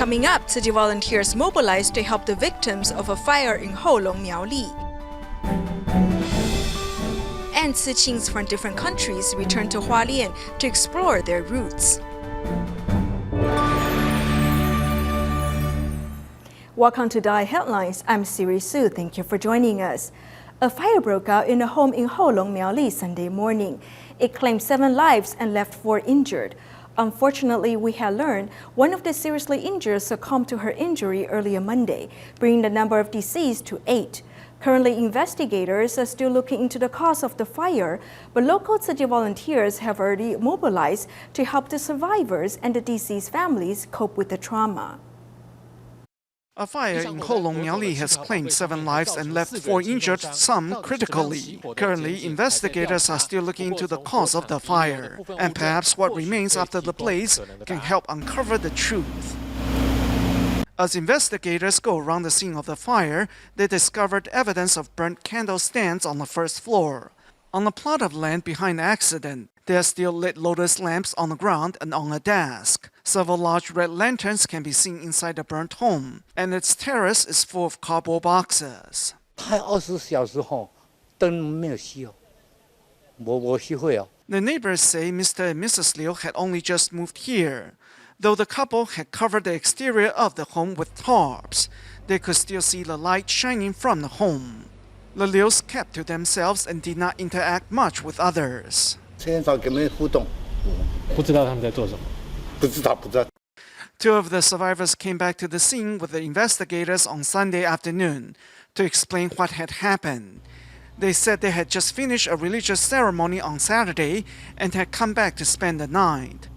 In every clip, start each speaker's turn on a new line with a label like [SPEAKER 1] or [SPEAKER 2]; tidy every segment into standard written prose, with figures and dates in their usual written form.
[SPEAKER 1] Coming up, Tzu Chi volunteers mobilized to help the victims of a fire in Houlong, Miaoli. And Tzu Chings from different countries return to Hualien to explore their roots. Welcome to DaAi Headlines. I'm Siri Su. Thank you for joining us. A fire broke out in a home in Houlong, Miaoli Sunday morning. It claimed 7 lives and left 4 injured. Unfortunately, we had learned one of the seriously injured succumbed to her injury earlier Monday, bringing the number of deceased to 8. Currently, investigators are still looking into the cause of the fire, but local Tzu Chi volunteers have already mobilized to help the survivors and the deceased families cope with the trauma.
[SPEAKER 2] A fire in Houlong, Miaoli has claimed 7 lives and left 4 injured, some critically. Currently, investigators are still looking into the cause of the fire, and perhaps what remains after the blaze can help uncover the truth. As investigators go around the scene of the fire, they discovered evidence of burnt candle stands on the first floor. On a plot of land behind the accident, there are still lit lotus lamps on the ground and on a desk. Several large red lanterns can be seen inside the burnt home, and its terrace is full of cardboard boxes.
[SPEAKER 3] 他24小时后灯没有熄哦，我熄会哦。
[SPEAKER 2] The neighbors say Mr. and Mrs. Liu had only just moved here. Though the couple had covered the exterior of the home with tarps, they could still see the light shining from the home. The Lius kept to themselves and did not interact much with others.
[SPEAKER 3] 现在跟他们互动，
[SPEAKER 4] 不知道他们在做什么。
[SPEAKER 3] 不知道。
[SPEAKER 2] 2 of the survivors came back to the scene with the investigators on Sunday afternoon to explain what had happened. They said they had just finished a religious ceremony on Saturday and had come back to spend the night.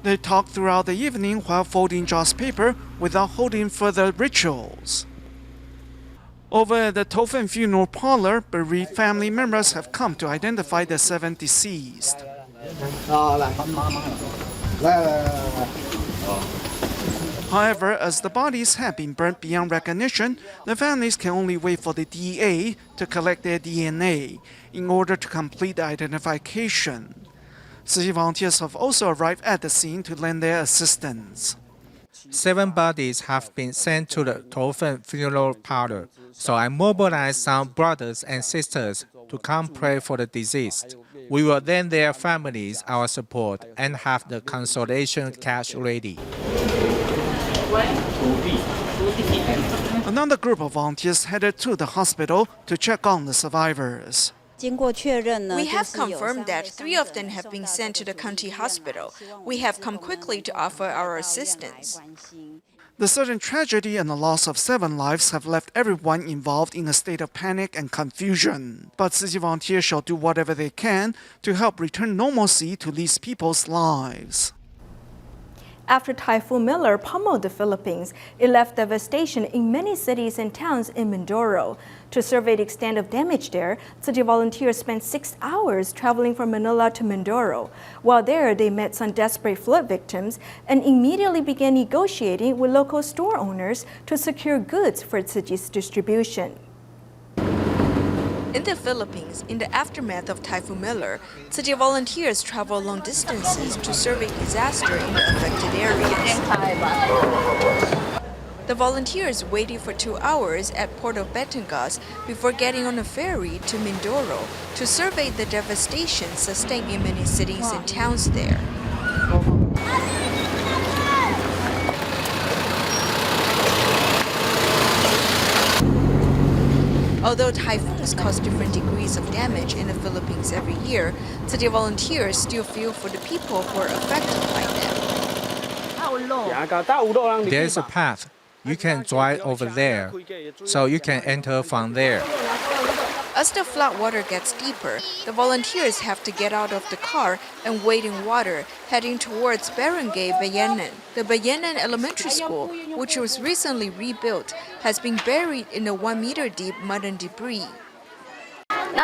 [SPEAKER 2] They talked throughout the evening while folding joss paper without holding further rituals. Over at the Typhoon funeral parlor, bereaved family members have come to identify the 7 deceased. However, as the bodies have been burnt beyond recognition, the families can only wait for the DEA to collect their DNA in order to complete the identification. Tzu Chi volunteers have also arrived at the scene to lend their assistance.
[SPEAKER 5] 7 bodies have been sent to the Typhoon funeral parlor, so I mobilized some brothers and sisters to come pray for the deceased. We will lend their families our support and have the consolation cash ready.
[SPEAKER 2] Another group of volunteers headed to the hospital to check on the survivors.
[SPEAKER 1] We have confirmed that 3 of them have been sent to the county hospital. We have come quickly to offer our assistance.
[SPEAKER 2] The sudden tragedy and the loss of 7 lives have left everyone involved in a state of panic and confusion. But Tzu Chi volunteers shall do whatever they can to help return normalcy to these people's lives.
[SPEAKER 1] After Typhoon Miller pummeled the Philippines, it left devastation in many cities and towns in Mindoro. To survey the extent of damage there, Tzu Chi volunteers spent 6 hours traveling from Manila to Mindoro. While there, they met some desperate flood victims and immediately began negotiating with local store owners to secure goods for Tzu Chi's distribution. In the Philippines, in the aftermath of Typhoon Miller, Tzu Chi volunteers travel long distances to survey disaster in the affected areas. The volunteers waited for 2 hours at Port of Batangas before getting on a ferry to Mindoro to survey the devastation sustained in many cities and towns there. Although typhoons cause different degrees of damage in the Philippines every year, Tzu Chi volunteers still feel for the people who are affected by them.
[SPEAKER 5] There is a path. You can drive over there, so you can enter from there.
[SPEAKER 1] As the flood water gets deeper, the volunteers have to get out of the car and wade in water, heading towards Barangay Bayanan. The Bayanan Elementary School, which was recently rebuilt, has been buried in a 1-meter deep mud and debris.
[SPEAKER 6] We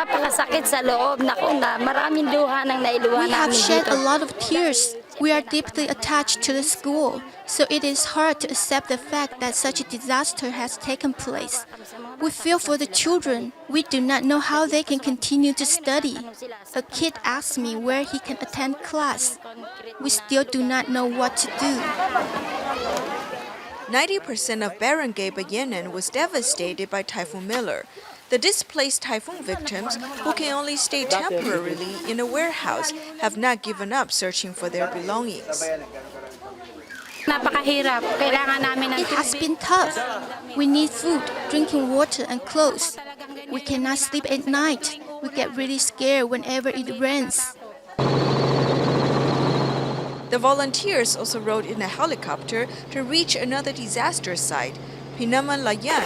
[SPEAKER 7] have shed a lot of tears. We are deeply attached to the school, so it is hard to accept the fact that such a disaster has taken place. We feel for the children. We do not know how they can continue to study. A kid asked me where he can attend class. We still do not know what to do.
[SPEAKER 1] 90% of Barangay Bayanan was devastated by Typhoon Miller. The displaced typhoon victims, who can only stay temporarily in a warehouse, have not given up searching for their belongings.
[SPEAKER 7] It has been tough. We need food, drinking water, and clothes. We cannot sleep at night. We get really scared whenever it rains.
[SPEAKER 1] The volunteers also rode in a helicopter to reach another disaster site, Pinamalayan.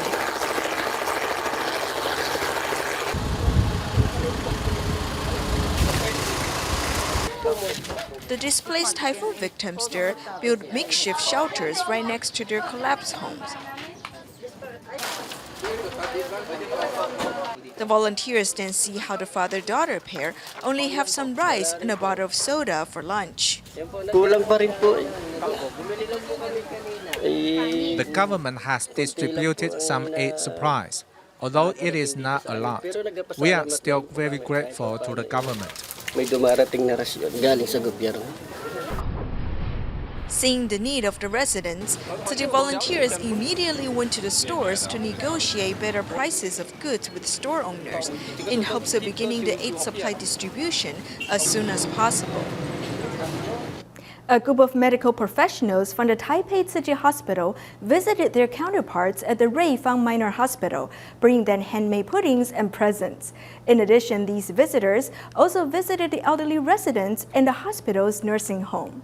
[SPEAKER 1] The displaced typhoon victims there built makeshift shelters right next to their collapsed homes. The volunteers then see how the father-daughter pair only have some rice and a bottle of soda for lunch.
[SPEAKER 5] The government has distributed some aid supplies. Although it is not a lot, we are still very grateful to the government.
[SPEAKER 1] Seeing the need of the residents, Tzu volunteers immediately went to the stores to negotiate better prices of goods with store owners in hopes of beginning the aid supply distribution as soon as possible. A group of medical professionals from the Taipei Tzu Chi Hospital visited their counterparts at the Ruifang Minor Hospital, bringing them handmade puddings and presents. In addition, these visitors also visited the elderly residents in the hospital's nursing home.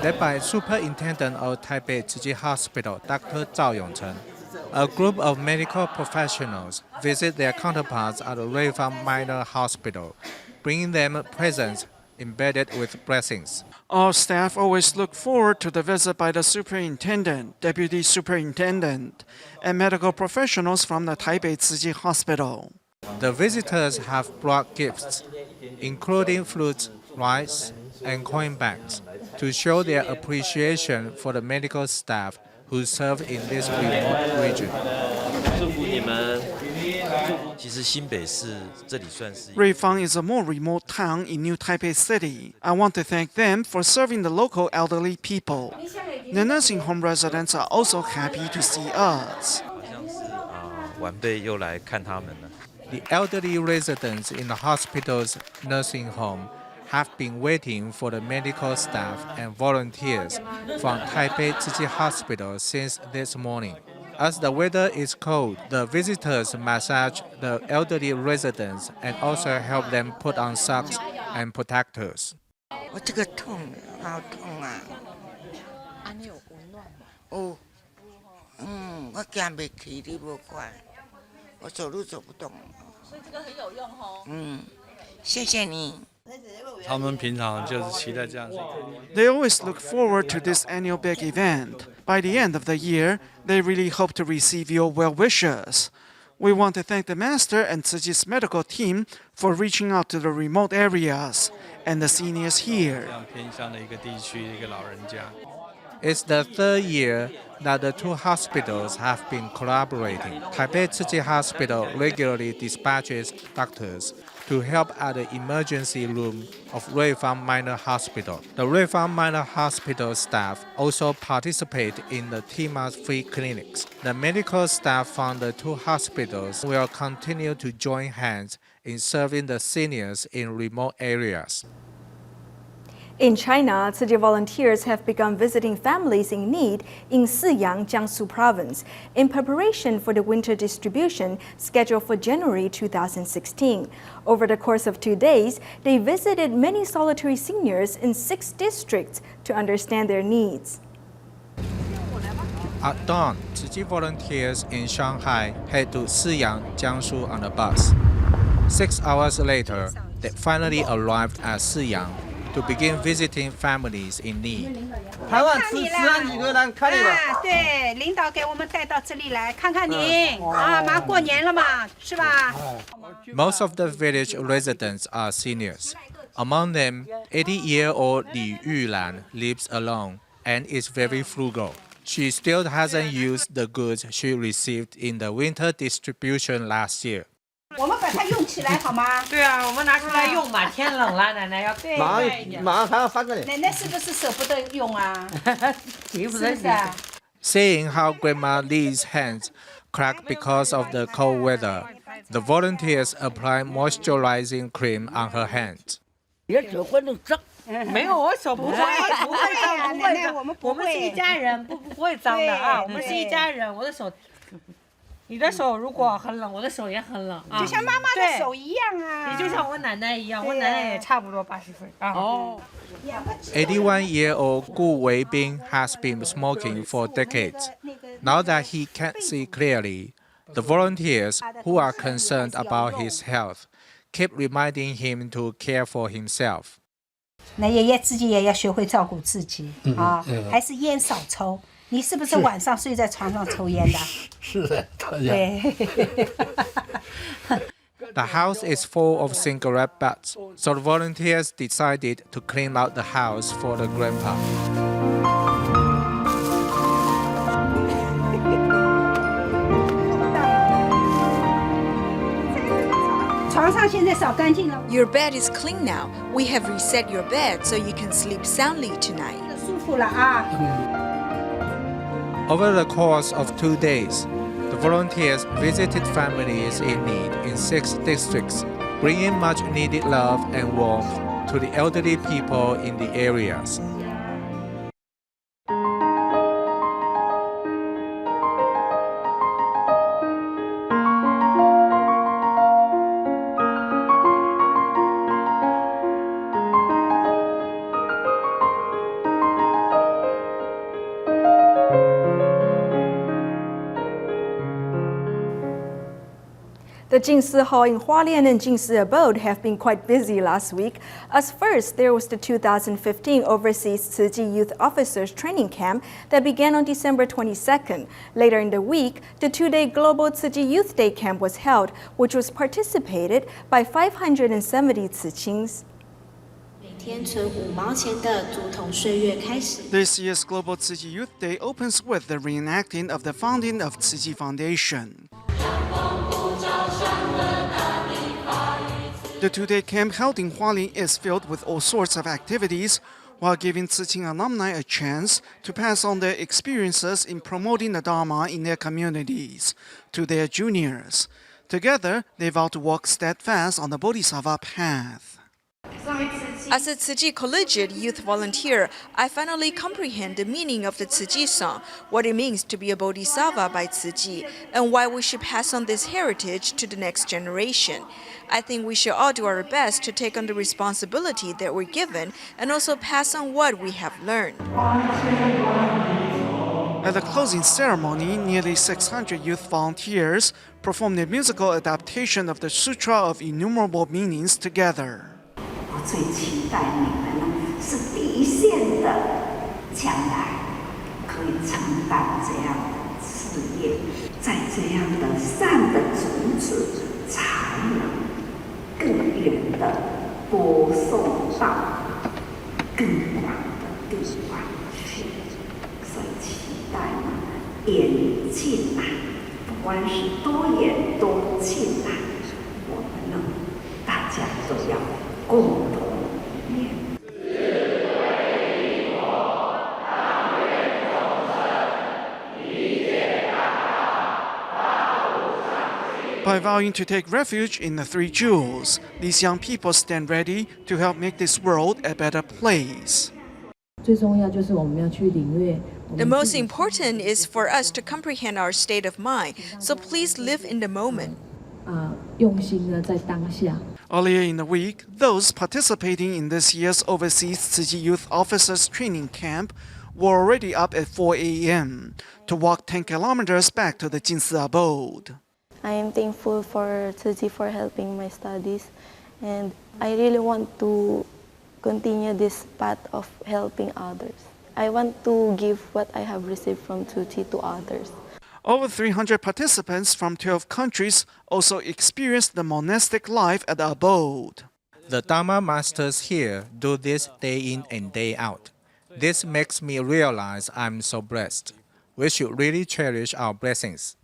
[SPEAKER 5] Led by Superintendent of Taipei Tzu Chi Hospital, Dr. Zhao Yongcheng, a group of medical professionals visit their counterparts at the Ruifang Minor Hospital, bringing them presents embedded with blessings.
[SPEAKER 2] All staff always look forward to the visit by the superintendent, deputy superintendent, and medical professionals from the Taipei Tzu Chi Hospital.
[SPEAKER 5] The visitors have brought gifts, including fruits, rice, and coin bags, to show their appreciation for the medical staff who serve in this remote region.
[SPEAKER 2] Ruifang is a more remote town in New Taipei City. I want to thank them for serving the local elderly people. The nursing home residents are also happy to see us.
[SPEAKER 5] The elderly residents in the hospital's nursing home have been waiting for the medical staff and volunteers from Taipei Tzu Chi Hospital since this morning. As the weather is cold, the visitors massage the elderly residents and also help them put on socks and protectors.
[SPEAKER 6] 我这个痛，好痛啊！哦，我行不起，你无快，我走路走不动。所以这个很有用哦。谢谢你。
[SPEAKER 2] They always look forward to this annual big event. By the end of the year, they really hope to receive your well wishes. We want to thank the master and Tzu Chi's medical team for reaching out to the remote areas and the seniors here.
[SPEAKER 5] It's the third year that the two hospitals have been collaborating. Taipei Tzu Chi Hospital regularly dispatches doctors to help at the emergency room of Ruifang Minor Hospital. The Ruifang Minor Hospital staff also participate in the TMA's free clinics. The medical staff from the two hospitals will continue to join hands in serving the seniors in remote areas.
[SPEAKER 1] In China, Tzu Chi volunteers have begun visiting families in need in Siyang, Jiangsu province in preparation for the winter distribution scheduled for January 2016. Over the course of 2 days, they visited many solitary seniors in 6 districts to understand their needs.
[SPEAKER 5] At dawn, Tzu Chi volunteers in Shanghai head to Siyang, Jiangsu on a bus. 6 hours later, they finally arrived at Siyang to begin visiting families in need.
[SPEAKER 8] 台湾治安几个人看你吧。对，领导给我们带到这里来看看你马上过年了嘛，是吧？
[SPEAKER 5] Most of the village residents are seniors. Among them, 80-year-old Li Yulan lives alone and is very frugal. She still hasn't used the goods she received in the winter distribution last year.
[SPEAKER 8] 我们本把它用起来好吗？
[SPEAKER 9] 对啊，我们拿出来用嘛，天冷了，奶奶要
[SPEAKER 3] 马上还要翻个脸。
[SPEAKER 8] 奶奶是不是舍不得用啊？
[SPEAKER 9] 急不
[SPEAKER 8] 是不是啊？
[SPEAKER 5] Seeing how Grandma Lee's hands crack because of the cold weather, the volunteers apply moisturizing cream on her hands.
[SPEAKER 9] 没有，我手不会脏，不会脏，我们是一家人，不会脏的啊，我们是一家人。我的手，你的手如果很冷，我的手也很冷啊，
[SPEAKER 8] 就像妈妈的手一样啊，
[SPEAKER 9] 你就像我奶奶一样，我奶奶也差不多80岁啊。哦。
[SPEAKER 5] 81-year-old Gu Weibing has been smoking for decades. Now that he can't see clearly, the volunteers who are concerned about his health keep reminding him to care for himself.
[SPEAKER 8] 那爷爷自己也要学会照顾自己啊，还是烟少抽。你是不是晚上睡在床上抽烟的？
[SPEAKER 3] 是的，
[SPEAKER 8] 对。
[SPEAKER 5] The house is full of cigarette butts, so the volunteers decided to clean out the house for the grandpa.
[SPEAKER 8] 床上现在扫干净了。
[SPEAKER 1] Your bed is clean now. We have reset your bed so you can sleep soundly tonight.
[SPEAKER 8] 舒服了啊。
[SPEAKER 5] Over the course of 2 days, the volunteers visited families in need in 6 districts, bringing much needed love and warmth to the elderly people in the areas.
[SPEAKER 1] The Jingsi Hall in Hualien and Jingsi Abode have been quite busy last week. As first, there was the 2015 Overseas Tzu Chi Youth Officers Training Camp that began on December 22nd. Later in the week, the 2-day Global Tzu Chi Youth Day Camp was held, which was participated by 570 Tzu Chings.
[SPEAKER 2] This year's Global Tzu Chi Youth Day opens with the reenacting of the founding of Tzu Chi Foundation. The 2-day camp held in Hualien is filled with all sorts of activities, while giving Tzu Ching alumni a chance to pass on their experiences in promoting the Dharma in their communities to their juniors. Together, they vow to walk steadfast on the Bodhisattva path.
[SPEAKER 1] As a Tzu Chi collegiate youth volunteer, I finally comprehend the meaning of the Tzu Chi song, what it means to be a bodhisattva by Tzu Chi, and why we should pass on this heritage to the next generation. I think we should all do our best to take on the responsibility that we're given and also pass on what we have learned.
[SPEAKER 2] At the closing ceremony, nearly 600 youth volunteers performed a musical adaptation of the Sutra of Innumerable Meanings together.
[SPEAKER 10] 我最期待你们呢，是第一线的，将来可以承担这样的事业，在这样的善的种子，才能更远的播送到更广的地方去。所以期待呢，远近啊，不管是多远多近啊，我们呢，大家都要。 共同理念。
[SPEAKER 2] By vowing to take refuge in the 3 jewels, these young people stand ready to help make this world a better place.
[SPEAKER 1] The most important is for us to comprehend our state of mind, so please live in the moment.
[SPEAKER 2] Earlier in the week, those participating in this year's Overseas Tzu Chi Youth Officers Training Camp were already up at 4 a.m. to walk 10 kilometers back to the Jingsi abode.
[SPEAKER 11] I am thankful for Tzu Chi for helping my studies, and I really want to continue this path of helping others. I want to give what I have received from Tzu Chi to others.
[SPEAKER 2] Over 300 participants from 12 countries also experienced the monastic life at the abode.
[SPEAKER 5] The Dharma masters here do this day in and day out. This makes me realize I'm so blessed. We should really cherish our blessings.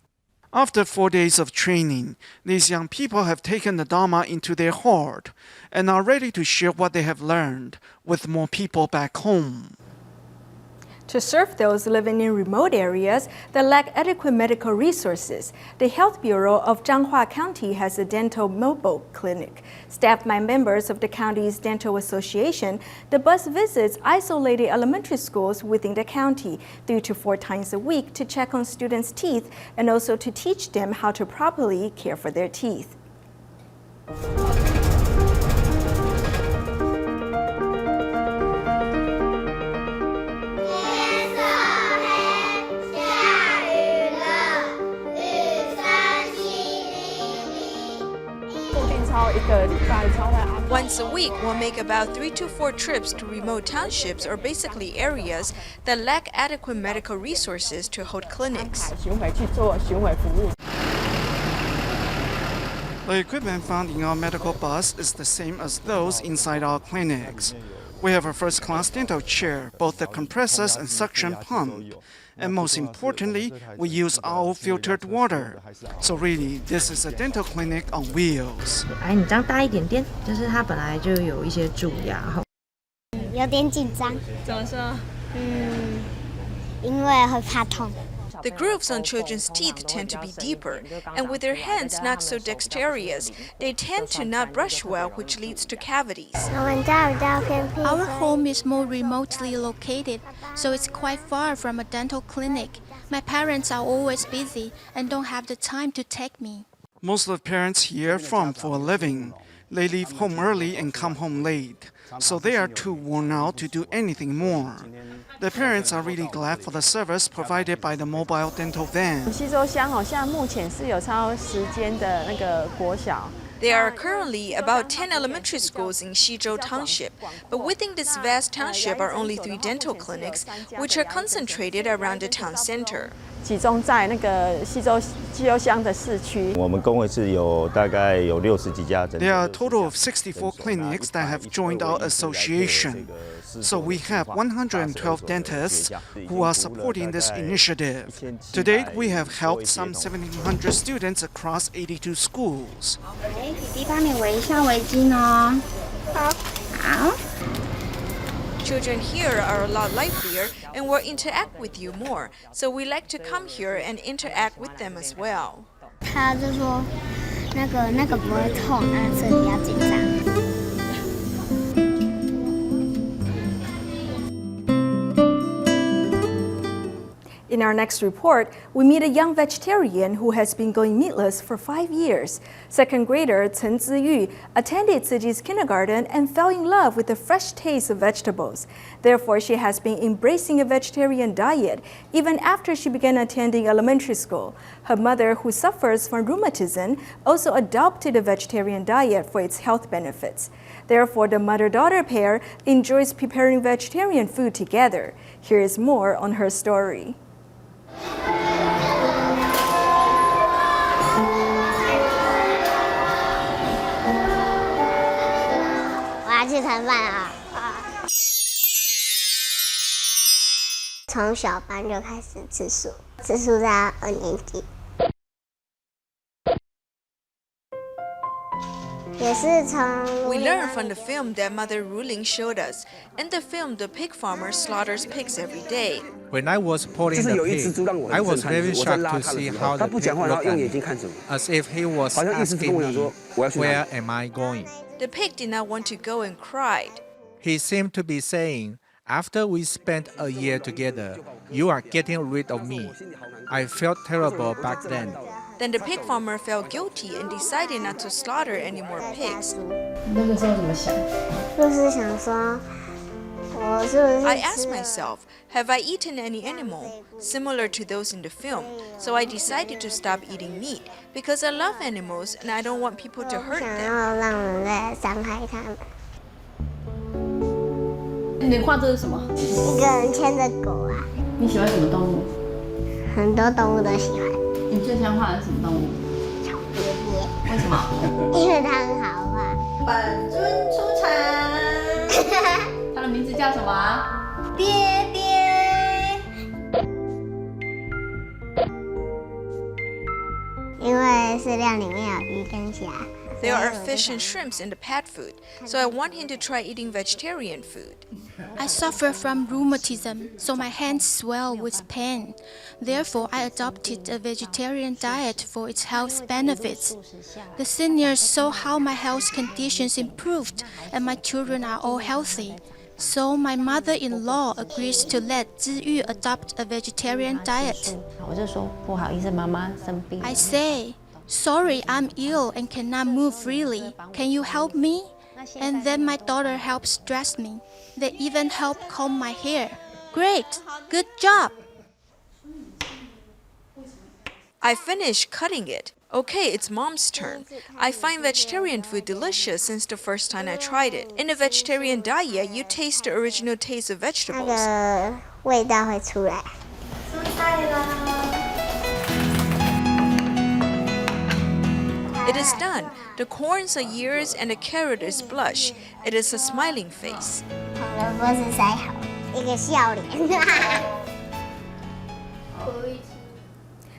[SPEAKER 2] After 4 days of training, these young people have taken the Dharma into their heart and are ready to share what they have learned with more people back home.
[SPEAKER 1] To serve those living in remote areas that lack adequate medical resources, the Health Bureau of Changhua County has a dental mobile clinic. Staffed by members of the county's dental association, the bus visits isolated elementary schools within the county 3 to 4 times a week to check on students' teeth and also to teach them how to properly care for their teeth.
[SPEAKER 12] Once a week, we'll make about 3 to 4 trips to remote townships or basically areas that lack adequate medical resources to hold clinics.
[SPEAKER 2] The equipment found in our medical bus is the same as those inside our clinics. We have a first-class dental chair, both the compressors and suction pump. And most importantly, we use RO filtered water. So really, this is a dental clinic on wheels.
[SPEAKER 13] 哎，你这样大一点点，就是它本来就有一些蛀牙哈。
[SPEAKER 14] 有点紧张。
[SPEAKER 12] 怎么说？
[SPEAKER 14] 因为会怕痛。
[SPEAKER 12] The grooves on children's teeth tend to be deeper, and with their hands not so dexterous, they tend to not brush well, which leads to cavities.
[SPEAKER 7] Our home is more remotely located, so it's quite far from a dental clinic. My parents are always busy and don't have the time to take me.
[SPEAKER 2] Most of the parents here farm for a living. They leave home early and come home late, so they are too worn out to do anything more. The parents are really glad for the service provided by the mobile dental van.
[SPEAKER 12] There are currently about 10 elementary schools in Xizhou Township, but within this vast township are only 3 dental clinics, which are concentrated around the town center.
[SPEAKER 15] 集中在那个西周乡的市区。
[SPEAKER 16] 我们工会是有大概有60几家。
[SPEAKER 2] There are a total of 64 clinics that have joined our association. So we have 112 dentists who are supporting this initiative. To date, we have helped some 1,700 students across 82 schools.
[SPEAKER 14] 弟弟帮你围一下围巾哦。好。
[SPEAKER 12] Children here are a lot livelier and will interact with you more, so we like to come here and interact with them as well.
[SPEAKER 14] 他就说那个不会痛，所以比较紧张。
[SPEAKER 1] In our next report, we meet a young vegetarian who has been going meatless for 5 years. Second grader陈姿諭attended Tzu Chi's kindergarten and fell in love with the fresh taste of vegetables. Therefore, she has been embracing a vegetarian diet even after she began attending elementary school. Her mother, who suffers from rheumatism, also adopted a vegetarian diet for its health benefits. Therefore, the mother-daughter pair enjoys preparing vegetarian food together. Here is more on her story.
[SPEAKER 14] 我要去盛饭啊！从小班就开始吃素，吃素到2年级。也是从
[SPEAKER 12] We learned from the film that Mother Ruling showed us. In the film, the pig farmer slaughters pigs every day.
[SPEAKER 5] When I was pulling the pig, I was very shocked to see how the pig looked at me, as if he was asking me, "Where am I going?"
[SPEAKER 12] The pig did not want to go and cried.
[SPEAKER 5] He seemed to be saying, "After we spent a year together, you are getting rid of me." I felt terrible back then.
[SPEAKER 12] Then the pig farmer felt guilty and decided not to slaughter any more pigs.
[SPEAKER 14] 那个时候怎么想？就是想说，我是不是
[SPEAKER 12] I asked myself, have I eaten any animal similar to those in the film? So I decided to stop eating meat because I love animals and I don't want people to hurt
[SPEAKER 14] 想
[SPEAKER 12] them.
[SPEAKER 14] 要让人类伤害他们。
[SPEAKER 9] 你画这是什么？
[SPEAKER 14] 一个人牵着狗啊。
[SPEAKER 9] 你喜欢什么动物？
[SPEAKER 14] 很多动物都喜欢。
[SPEAKER 9] 你最想画的是什么动物？
[SPEAKER 14] 小鳖鳖。
[SPEAKER 9] 为什么？
[SPEAKER 14] 因为它很好画。
[SPEAKER 9] 本尊出场。它的名字叫什么？爹爹。
[SPEAKER 14] 料里面有鱼跟虾。
[SPEAKER 12] There are fish and shrimps in the pet food, so I want him to try eating vegetarian food.
[SPEAKER 7] I suffer from rheumatism, so my hands swell with pain. Therefore, I adopted a vegetarian diet for its health benefits. The seniors saw how my health conditions improved, and my children are all healthy. So my mother-in-law agrees to let Tzu Chi adopt a vegetarian diet.
[SPEAKER 13] 我就说不好意思，妈妈生病。
[SPEAKER 7] I say, sorry, I'm ill and cannot move freely. Can you help me? And then my daughter helps dress me. They even help comb my hair. Great! Good job!
[SPEAKER 12] I finished cutting it. Okay, it's Mom's turn. I find vegetarian food delicious since the first time I tried it. In a vegetarian diet, you taste the original taste of vegetables.
[SPEAKER 14] 那个味道会出来。蔬菜啦。
[SPEAKER 12] It is done. The corns are ears and the carrot is blush. It is a smiling face.
[SPEAKER 14] 红萝卜是塞好，一个笑脸。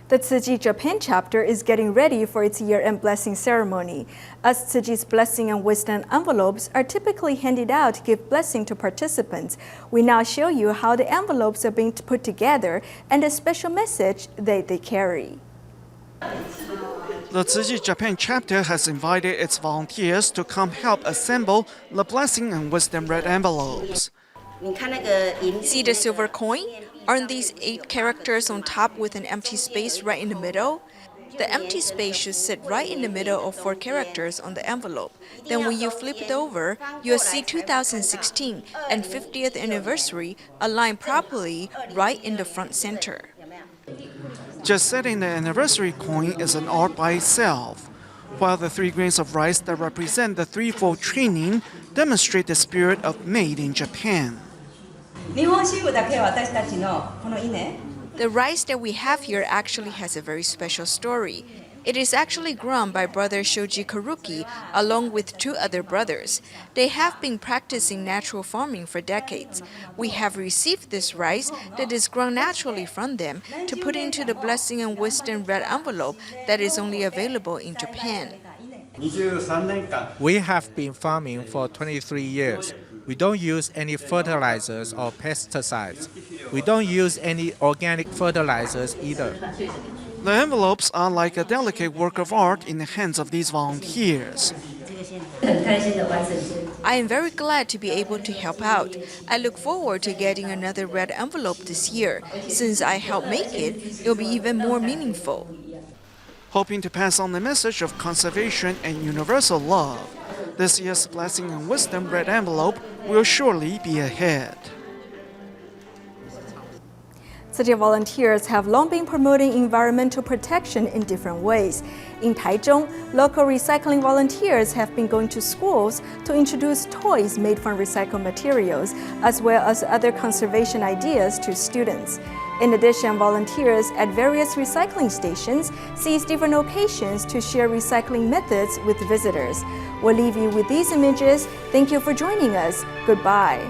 [SPEAKER 1] The Tzu Chi Japan chapter is getting ready for its year-end blessing ceremony. As Tzu Chi's blessing and wisdom envelopes are typically handed out to give blessing to participants, we now show you how the envelopes are being put together and the special message they carry.
[SPEAKER 2] The Tzu Chi Japan chapter has invited its volunteers to come help assemble the blessing and wisdom red envelopes.
[SPEAKER 12] See the silver coin? Aren't these 8 characters on top with an empty space right in the middle? The empty space should sit right in the middle of 4 characters on the envelope. Then when you flip it over, you'll see 2016 and 50th anniversary aligned properly right in the front center.
[SPEAKER 2] Just setting the anniversary coin is an art by itself, while the 3 grains of rice that represent the threefold training demonstrate the spirit of made in Japan.
[SPEAKER 12] The rice that we have here actually has a very special story. It is actually grown by brother Shoji Karuki along with 2 other brothers. They have been practicing natural farming for decades. We have received this rice that is grown naturally from them to put into the blessing and wisdom red envelope that is only available in Japan.
[SPEAKER 5] We have been farming for 23 years. We don't use any fertilizers or pesticides. We don't use any organic fertilizers either.
[SPEAKER 2] The envelopes are like a delicate work of art in the hands of these volunteers.
[SPEAKER 12] I am very glad to be able to help out. I look forward to getting another red envelope this year. Since I helped make it, it will be even more meaningful.
[SPEAKER 2] Hoping to pass on the message of conservation and universal love, this year's Blessing and Wisdom red envelope will surely be a hit.
[SPEAKER 1] Tzu Chi volunteers have long been promoting environmental protection in different ways. In Taichung, local recycling volunteers have been going to schools to introduce toys made from recycled materials, as well as other conservation ideas to students. In addition, volunteers at various recycling stations seize different occasions to share recycling methods with visitors. We'll leave you with these images. Thank you for joining us. Goodbye.